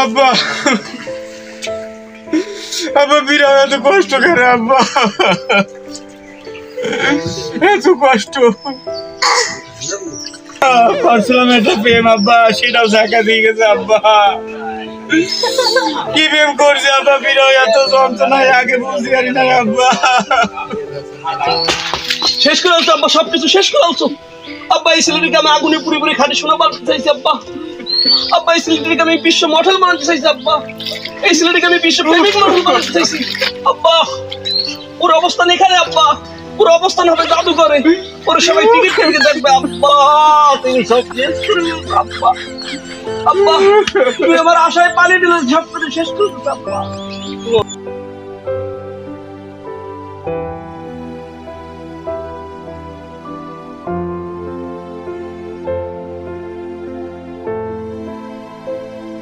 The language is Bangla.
আব্বা আব্বা বিরাট এত কষ্ট করে আব্বা, এত কষ্ট করছিলাম একটা প্রেম আব্বা, সেটাও ঝাঁকা দিয়ে গেছে আব্বা। কি প্রেম করছে আব্বা, বিরাট এত যন্ত্রণায় আগে বুঝতে পারি না আব্বা। শেষ করে আলছো আব্বা, সবকিছু শেষ করে আলছো আব্বা। এই ছেলেটিকে আমি আগুনে পুড়ে পুড়ে খাটি সোনা বানাতে চাইছি আব্বা। আব্বা এই ছেলেটিকে আমি বিশ্ব মডেল বানাতে চাইছি আব্বা। এই ছেলেটিকে আমি বিশ্ব প্রেমিক মডেল বানাতে চাইছি আব্বা। ওর অবস্থান এখানে আব্বা, ওর অবস্থান হবে জাদুঘরে, ওর সবাই টিকিট কেটে দেখবে আব্বা। তুমি সব শেষ করে দিয়েছো আব্বা। আব্বা তুমি আমার আশায় পানি দিলে ঝাপ করে শেষ করে দিচ্ছ আব্বা।